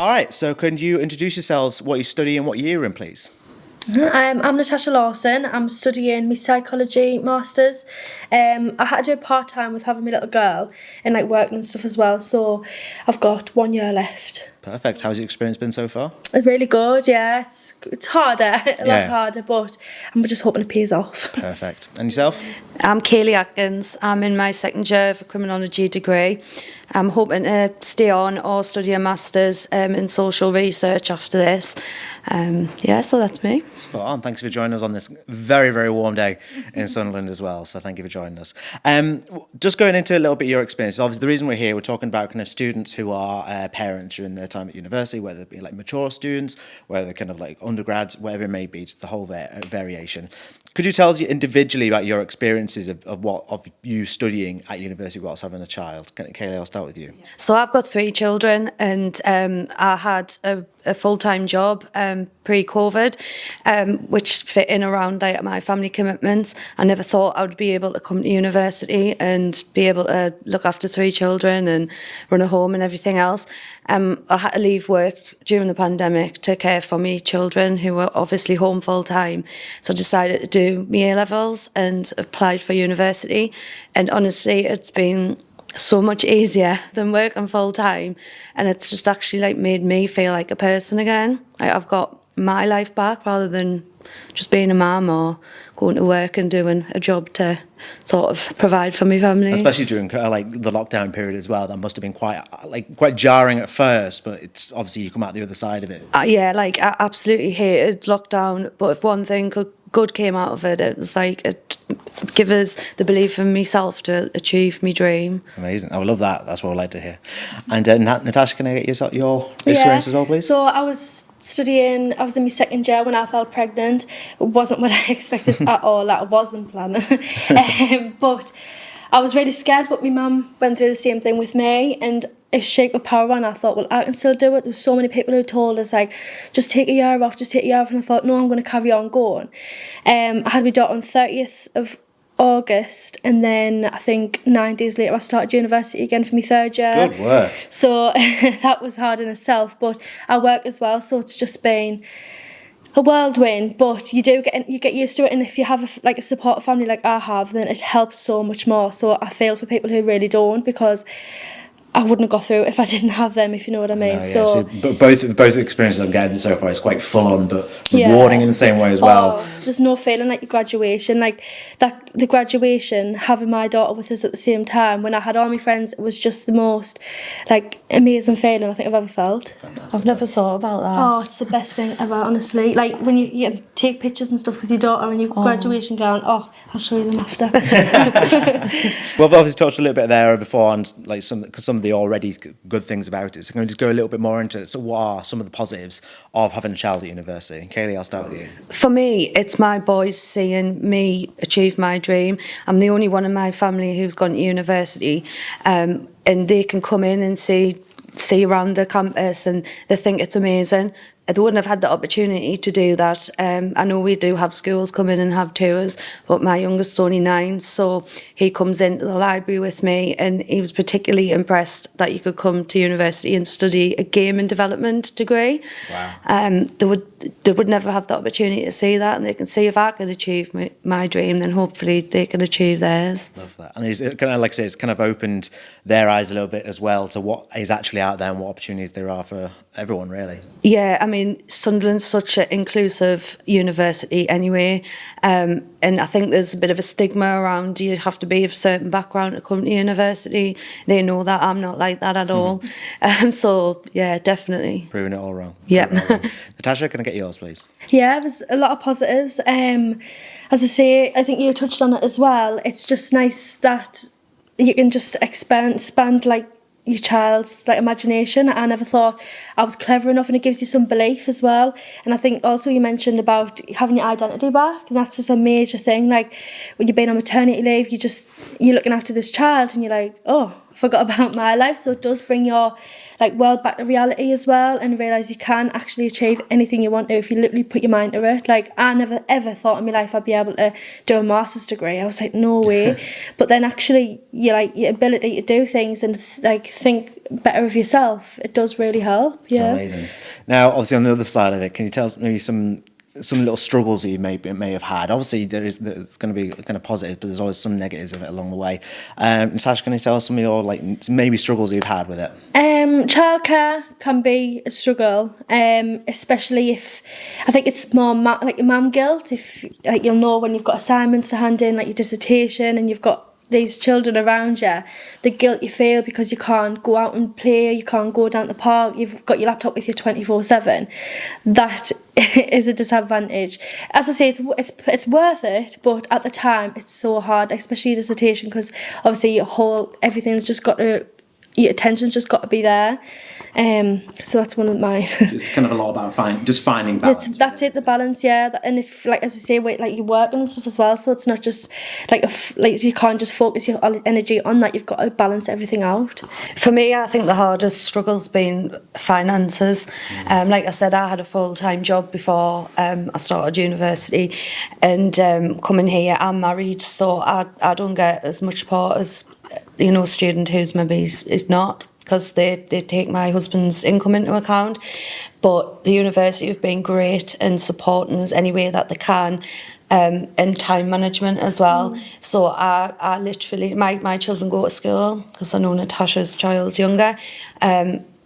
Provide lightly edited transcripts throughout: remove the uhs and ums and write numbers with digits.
All right, so can you introduce yourselves, what you study and what year you're in, please? I'm Natasha Lawson. I'm studying my psychology masters. I had to do it part-time with having my little girl and like working and stuff as well. So I've got 1 year left. Perfect. How's your experience been so far? It's really good, yeah. It's harder, a lot Yeah. harder, but I'm just hoping it pays off. Perfect. And yourself? I'm Kaylee Atkins. I'm in my second year of a criminology degree. I'm hoping to stay on or study a master's in social research after this. So that's me. Spot on. Thanks for joining us on this very, very warm day in Sunderland as well. So thank you for joining us. Just going into a little bit of your experience. Obviously, the reason we're here, we're talking about kind of students who are parents during their time at university, whether it be like mature students, whether they're kind of like undergrads, whatever it may be, just the whole variation. Could you tell us individually about your experiences of you studying at university whilst having a child? Kaylee, I'll start with you. So I've got 3 children, and I had a full-time job pre-COVID, which fit in around like my family commitments. I never thought I would be able to come to university and be able to look after 3 children and run a home and everything else. I had to leave work during the pandemic to care for my children who were obviously home full-time. So I decided to do my A-levels and applied for university. And honestly, it's been so much easier than working full time, and it's just actually like made me feel like a person again. I've got my life back rather than just being a mum or going to work and doing a job to sort of provide for my family. Especially during like the lockdown period as well, that must have been quite jarring at first, but it's obviously you come out the other side of it. I absolutely hated lockdown, but if one thing good came out of it, it was like it give us the belief in myself to achieve my dream. Amazing. I would love that. That's what I'd like to hear. And Natasha, can I get your experience as well, please? So I was in my second year when I fell pregnant. It wasn't what I expected at all. I wasn't planning. But I was really scared, but my mum went through the same thing with me, and if she could power on, I thought, well, I can still do it. There were so many people who told us, like, just take a year off, and I thought, no, I'm going to carry on going. I had my daughter on 30th of August, and then I think 9 days later I started university again for my third year. Good work. So that was hard in itself, but I work as well, so it's just been a whirlwind, but you get used to it, and if you have a supportive family like I have, then it helps so much more. So I feel for people who really don't, because I wouldn't have got through it if I didn't have them, if you know what I mean. But both experiences I'm getting so far is quite full on, but rewarding in the same way as well. There's no feeling like your graduation, the graduation, having my daughter with us at the same time. When I had all my friends, it was just the most amazing feeling I think I've ever felt. Fantastic. I've never thought about that. Oh, it's the best thing ever, honestly. Like when you take pictures and stuff with your daughter and your graduation gown. Oh, I'll show you them after. Well, I've obviously touched a little bit there before on some of the already good things about it. So I'm going to just go a little bit more into it. So what are some of the positives of having a child at university? Kaylee, I'll start with you. For me, it's my boys seeing me achieve my dream. I'm the only one in my family who's gone to university, and they can come in and see around the campus, and they think it's amazing. They wouldn't have had the opportunity to do that. I know we do have schools come in and have tours, but my youngest is only 9, so he comes into the library with me, and he was particularly impressed that you could come to university and study a game and development degree. Wow. They would never have the opportunity to see that, and they can see if I can achieve my dream, then hopefully they can achieve theirs. Love that. And it's kind of, like I say, it's kind of opened their eyes a little bit as well to what is actually out there and what opportunities there are for everyone, really. Yeah, I mean, Sunderland's such an inclusive university anyway, and I think there's a bit of a stigma around you have to be of a certain background to come to university. They know that I'm not like that at all. So, yeah, definitely. Proving it all wrong. Yeah. Natasha, can I get yours, please? Yeah, there's a lot of positives. As I say, I think you touched on it as well. It's just nice that you can just expand like your child's imagination. I never thought I was clever enough, and it gives you some belief as well. And I think also you mentioned about having your identity back, and that's just a major thing. Like when you've been on maternity leave, you're looking after this child, and you're like, oh, forgot about my life. So it does bring your world back to reality as well, and realise you can actually achieve anything you want to if you literally put your mind to it. Like, I never ever thought in my life I'd be able to do a master's degree. I was like, no way. But then actually, your ability to do things and think better of yourself, it does really help. Yeah. Amazing. Now, obviously, on the other side of it, can you tell us maybe some little struggles that you may have had? Obviously, there's going to be kind of positive, but there's always some negatives of it along the way. Sasha, can you tell us some of your maybe struggles you've had with it? Childcare can be a struggle, especially if I think it's more mum guilt. If you'll know when you've got assignments to hand in, like your dissertation, and you've got these children around you, the guilt you feel because you can't go out and play, you can't go down to the park, you've got your laptop with you 24/7. That is a disadvantage. As I say, it's worth it, but at the time it's so hard, especially your dissertation, because obviously everything's just got to, your attention's just got to be there. So that's one of mine. It's kind of a lot about finding balance. That's it, the balance, yeah. And if, as I say, you're working and stuff as well, so it's not just you can't just focus your energy on that. You've got to balance everything out. For me, I think the hardest struggle's been finances. Like I said, I had a full-time job before I started university, and coming here, I'm married, so I don't get as much support as a student who's maybe is not, because they take my husband's income into account. But the university have been great in supporting us any way that they can, and time management as well. So I literally, my children go to school, because I know Natasha's child's younger,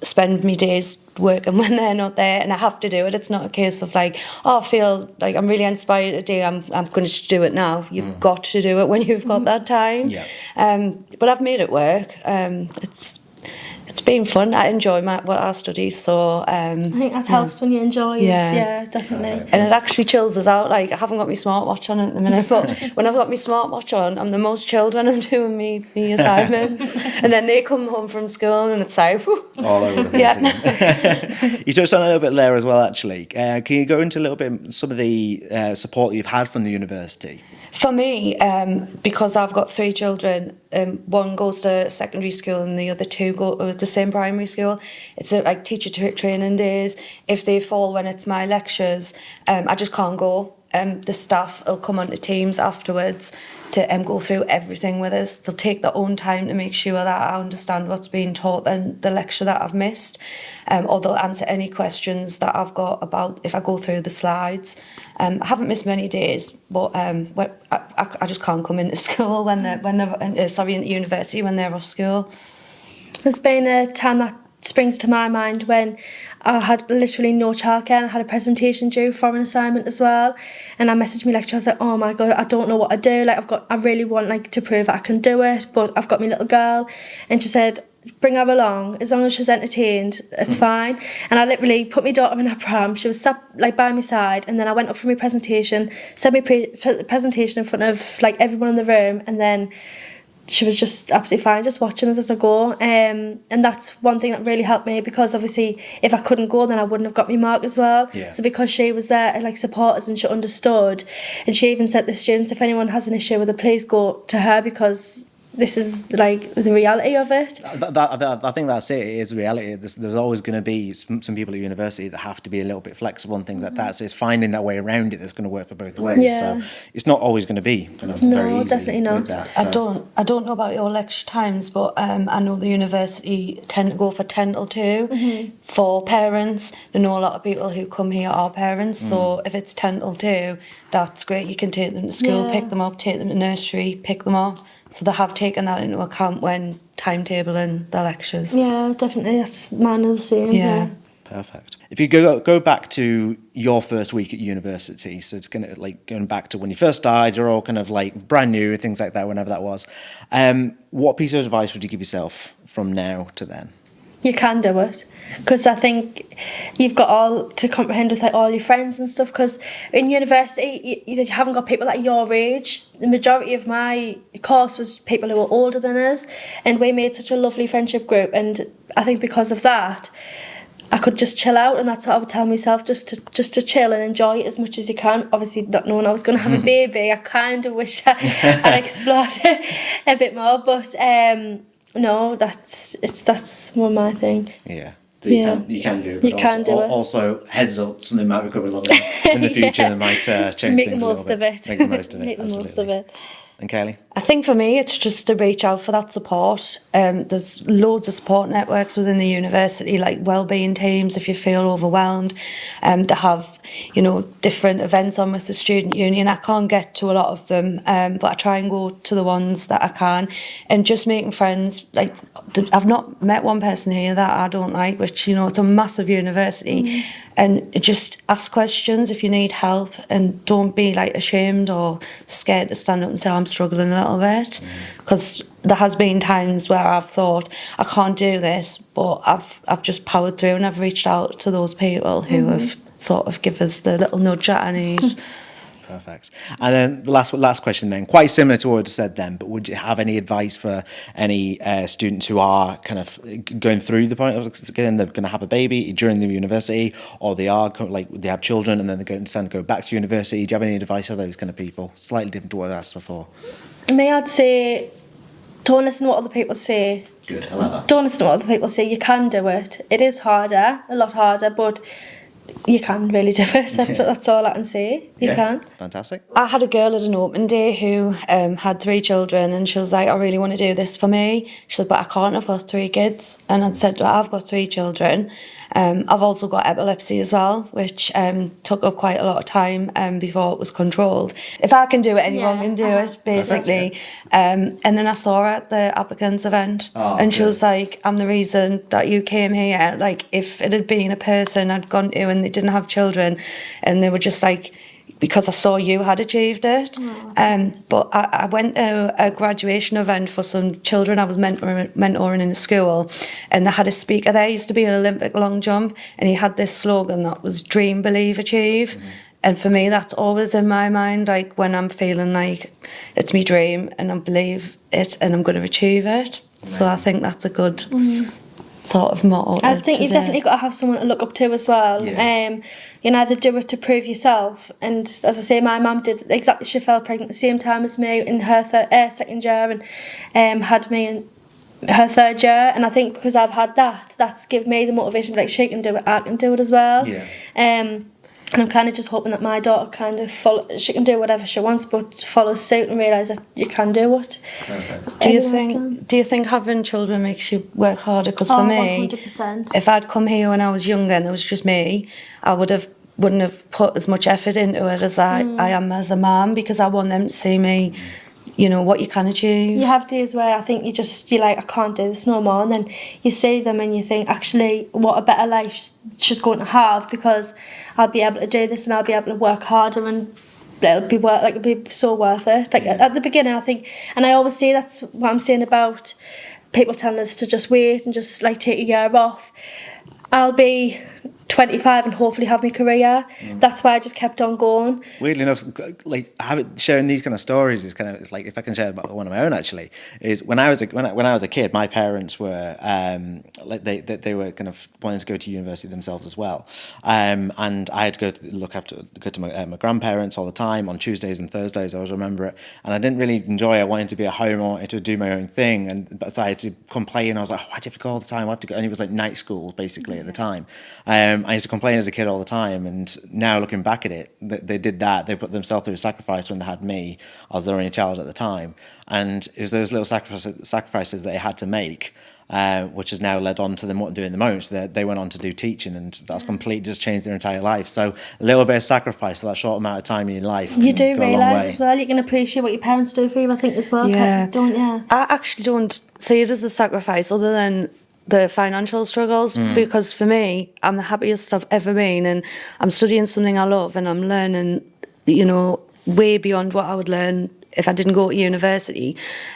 spend me days working when they're not there, and I have to do it. It's not a case of I feel like I'm really inspired today, I'm going to do it now. You've got to do it when you've got that time. Yeah. But I've made it work. It's been fun. I enjoy what I study, so I think that helps when you enjoy it. Yeah, definitely. And it actually chills us out. I haven't got my smartwatch on at the minute, but when I've got my smartwatch on, I'm the most chilled when I'm doing me assignments. And then they come home from school and it's like, whew. All over the place again. You touched on a little bit there as well, actually. Can you go into a little bit some of the support you've had from the university? For me, because I've got 3 children, one goes to secondary school and the other 2 go to the same primary school. It's like teacher training days. If they fall when it's my lectures, I just can't go. The staff will come onto Teams afterwards to go through everything with us. They'll take their own time to make sure that I understand what's being taught and the lecture that I've missed, or they'll answer any questions that I've got about if I go through the slides. I haven't missed many days, but I just can't come into school into university when they're off school. There's been a time that springs to my mind when I had literally no childcare, and I had a presentation due for an assignment as well, and I messaged my lecturer. I was like, oh my god, I don't know what to do, I really want to prove that I can do it, but I've got my little girl. And she said, bring her along, as long as she's entertained, it's fine. And I literally put my daughter in her pram, she was sat by my side, and then I went up for my presentation, said my presentation in front of everyone in the room, and then she was just absolutely fine, just watching us as I go. And that's one thing that really helped me, because obviously if I couldn't go, then I wouldn't have got my mark as well. Yeah. So because she was there and support us, and she understood, and she even said to the students, if anyone has an issue with it, please go to her, because this is the reality of it. I think that's it. It is reality. There's always going to be some people at university that have to be a little bit flexible and things like that. So it's finding that way around it that's going to work for both ways. Yeah. So it's not always going to be very easy. Definitely not. With that, so. I don't know about your lecture times, but I know the university tend to go for 10 till 2 for parents. They know a lot of people who come here are parents, so if it's 10 till 2, that's great. You can take them to school, pick them up, take them to nursery, pick them up. So they have taken that into account when timetabling the lectures. Yeah, definitely. That's mine are the same. Yeah. Perfect. If you go back to your first week at university, so it's going back to when you first started, you're all kind of brand new, things like that, whenever that was. What piece of advice would you give yourself from now to then? You can do it, because I think you've got all to comprehend with all your friends and stuff, because in university you haven't got people at your age. The majority of my course was people who were older than us, and we made such a lovely friendship group, and I think because of that I could just chill out, and that's what I would tell myself, just to chill and enjoy it as much as you can. Obviously not knowing I was going to have a baby, I kind of wish I'd explored it a bit more, but no, that's more my thing. Yeah. Yeah. You can do it. You but can also, do it. Also, heads up, something might be coming along in the future that might change Make things the a most little of bit. it. Make the most of it. Make the most Absolutely. of it. And Kaylee? I think for me, it's just to reach out for that support. There's loads of support networks within the university, like wellbeing teams if you feel overwhelmed. They have, different events on with the student union. I can't get to a lot of them, but I try and go to the ones that I can. And just making friends. Like, I've not met one person here that I don't like, which, it's a massive university. And just ask questions if you need help, and don't be like ashamed or scared to stand up and say, I'm struggling a little bit, because there has been times where I've thought I can't do this, but I've just powered through, and I've reached out to those people who have sort of give us the little nudge that I need. Perfect. And then the last question then, quite similar to what I just said then, but would you have any advice for any students who are kind of going through the point of, again, they're going to have a baby during the university, or they have children and then they're going to go back to university? Do you have any advice for those kind of people? Slightly different to what I asked before. Me, I'd say, don't listen to what other people say. Good, I like that. Don't listen to what other people say. You can do it. It is harder, a lot harder, but you can really do it. That's all I can say. You can. Fantastic. I had a girl at an open day who had 3 children, and she was like, I really want to do this for me. She said, but I can't, I've got 3 kids. And I'd said, well, I've got 3 children. I've also got epilepsy as well, which took up quite a lot of time before it was controlled. If I can do it, anyone can do it, basically. And then I saw her at the applicants event, and she was like, I'm the reason that you came here. Like, if it had been a person I'd gone to and they didn't have children, and they were just like, because I saw you had achieved it. But I went to a graduation event for some children I was mentoring in a school, and they had a speaker there. He used to be an Olympic long jump, and he had this slogan that was dream, believe, achieve. And for me, that's always in my mind, like when I'm feeling like it's my dream and I believe it and I'm going to achieve it. So I think that's a good sort of motto. I think you've definitely got to have someone to look up to as well. Yeah. You either do it to prove yourself, and as I say, my mum did exactly. She fell pregnant at the same time as me in her second year, and had me in her 3rd year. And I think because I've had that's given me the motivation. Like, she can do it, I can do it as well. Yeah. And I'm kind of just hoping that my daughter kind of she can do whatever she wants, but follows suit and realise that you can do it. Perfect. Do you think having children makes you work harder? Because for me, 100%. if I'd come here when I was younger and there was just me, I wouldn't have put as much effort into it as I am as a mum, because I want them to see me, what you can achieve. You have days where I think you're like, I can't do this no more, and then you see them and you think, actually, what a better life she's going to have, because I'll be able to do this and I'll be able to work harder, and it'll be so worth it. Like, at the beginning, I think, and I always say that's what I'm saying about people telling us to just wait and just like take a year off. I'll be 25 and hopefully have my career. That's why I just kept on going. Weirdly enough, like sharing these kind of stories is kind of, it's like, if I can share about one of my own actually, is when I was a kid, my parents were like they were kind of wanting to go to university themselves as well, and I had to go to my grandparents all the time on Tuesdays and Thursdays. I always remember it, and I didn't really enjoy it. I wanted to be at home. I wanted to do my own thing, but so I had to complain. I was like, why do you have to go all the time? I have to go, and it was like night school basically at the time. I used to complain as a kid all the time, and now looking back at it, they did that. They put themselves through a sacrifice when they had me. I was their only child at the time, and it was those little sacrifices that they had to make, which has now led on to them what I'm doing at the moment. So they went on to do teaching, and that's completely just changed their entire life. So a little bit of sacrifice for that short amount of time in your life. You do go a long realise way. as well, you can appreciate what your parents do for you, I think, as well. Yeah. Don't you? I actually don't see it as a sacrifice, other than the financial struggles, because for me, I'm the happiest I've ever been, and I'm studying something I love, and I'm learning, way beyond what I would learn if I didn't go to university.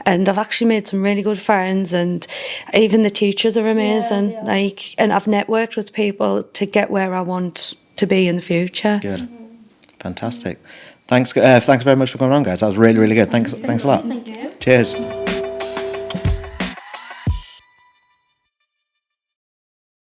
And I've actually made some really good friends, and even the teachers are amazing. Yeah. And I've networked with people to get where I want to be in the future. Good, fantastic. Thanks very much for coming on, guys. That was really, really good. Thanks a lot. Thank you. Cheers.